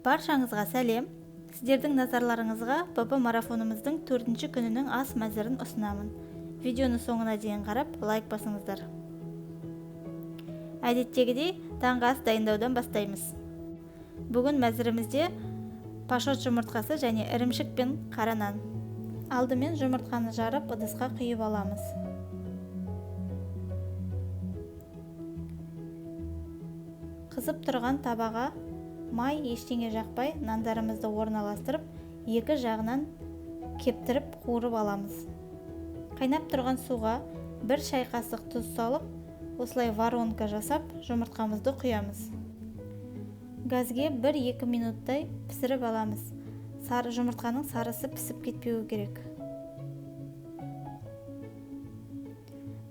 Баршаңызға сәлем. Сіздердің назарларыңызға ПП марафонымыздың 4-ші күнінің ас мәзірін ұсынамын. Видеоны соңына дейін қарап, лайк басыңыздар. Әдеттегідей, таңғы ас дайындаудан бастаймыз. Бүгін мәзірімізде пашот жұмыртқасы және ірімшік пен қара нан. Алдымен жұмыртқаны жарып, ыдысқа құйып аламыз. Қызып тұрған табаға май ештеңе жақпай нандарымызды орналастырып, екі жағынан кептіріп қуырып аламыз. Қайнап тұрған суға 1 шай қасық тұз салып, осылай воронка жасап, жұмыртқамызды құямыз. Газге 1-2 минуттай пісіріп аламыз. Жұмыртқаның сарысы пісіп кетпеуі керек.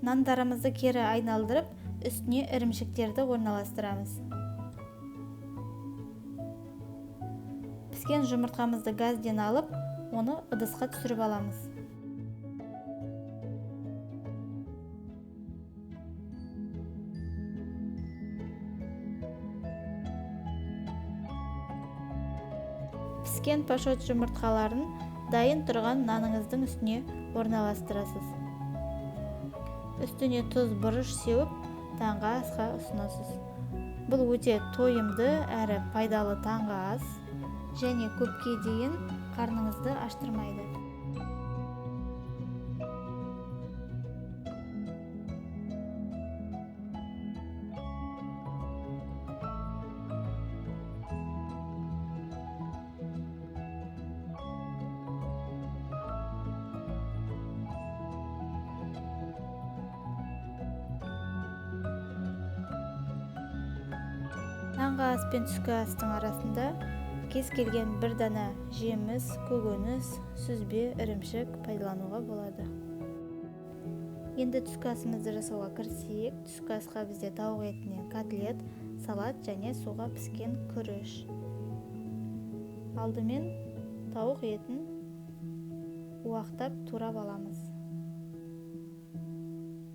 Нандарымызды кері айналдырып, үстіне ірімшіктерді орналастырамыз. Піскен жұмыртқамызды газден алып, оны ыдысқа түсіріп аламыз. Піскен пашот жұмыртқаларын дайын тұрған наныңыздың үстіне орналастырасыз. Үстіне тұз, бұрыш сеуіп, таңғы асқа ұсынасыз. Бұл өте тойымды әрі пайдалы таңғы ас, және көпке дейін қарныңызды аштырмайды. Таңғы ас пен түскі астың арасында кез келген бір дана жеміс, көкөніс, сүзбе, ірімшік пайдалануға болады. Енді түскі асымызды жасауға кірісейік. Түскі асқа бізде тауық етінен котлет, салат және суға піскен күріш. Алдымен тауық етін уақтап турап аламыз.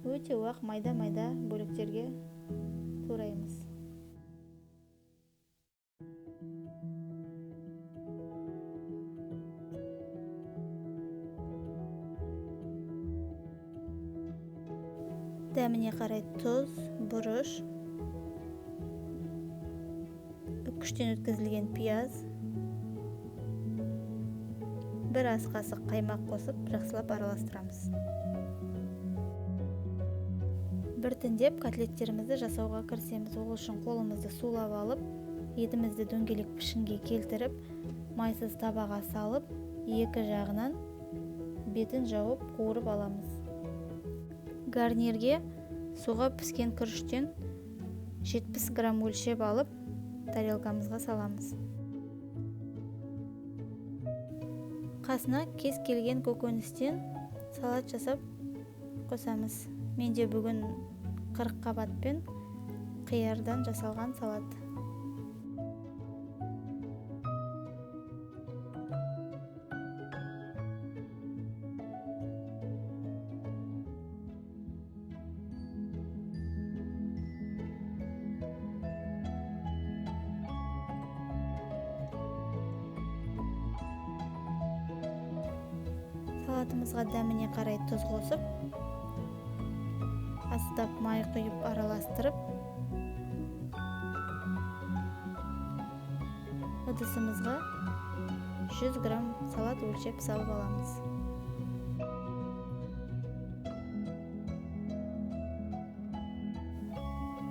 Өте уақ майда-майда бөліктерге тураймыз. Дәміне қарай тұз, бұрыш, үккіштен өткізілген пияз, 1 ас қасық қаймақ қосып, жақсылап араластырамыз. Біртіндеп котлеттерімізді жасауға кірісеміз. Ол үшін қолымызды сулап алып, етімізді дөңгелек пішінге келтіріп, майсыз табаға салып, екі жағынан бетін жауып қуырып аламыз. Гарнирге суға піскен күріштен 70 грамм өлшеп алып, тарелкамызға саламыз. Қасына кез келген көкөністен салат жасап қосамыз. Менде бүгін 40 қабат пен қиярдан жасалған салат. Салатымызға дәміне қарай тұз қосып, астап май құйып араластырып, ыдысымызға 100 грамм салат өлшеп салып аламыз.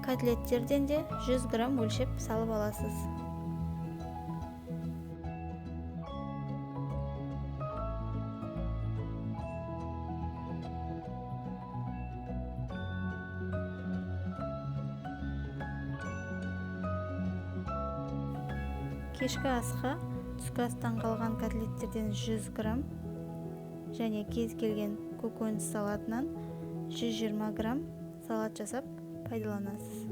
Котлеттерден де 100 грамм өлшеп салып аласыз. Кешкі асқа түскі астан қалған котлеттерден 100 грамм және кез келген көкөніс салатынан 120 грамм салат жасап пайдаланасыз.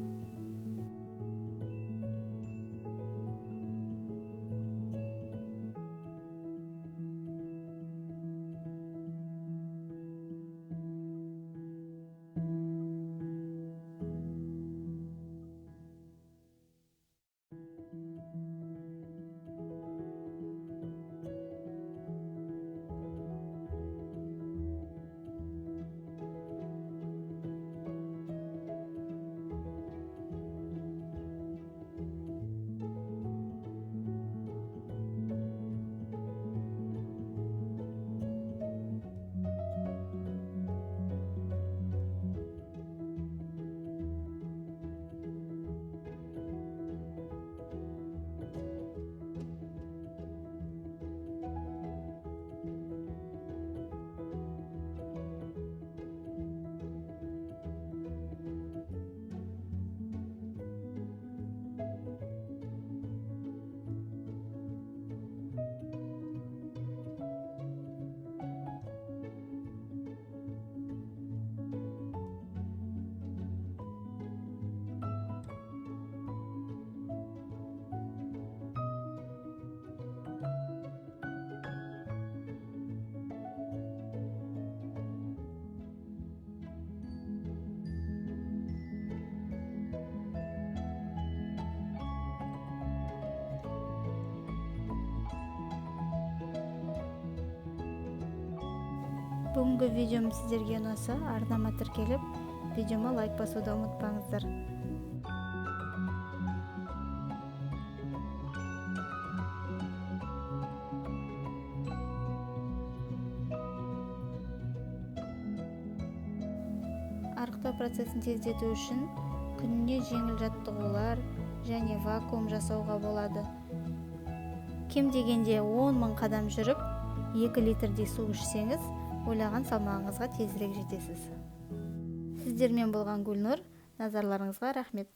Бүгінгі видеом сіздерге ұнаса, арнама тіркеліп, видеома лайк басуды ұмытпаңыздар. Арықтау процесін тездету үшін күніне жеңіл жаттығулар және вакуум жасауға болады. Кем дегенде 10 000 қадам жүріп, 2 литрдей су ішсеңіз, ойлаған салмағыңызға тезірек жетесіз. Сіздермен болған Гүлнұр, назарларыңызға рахмет.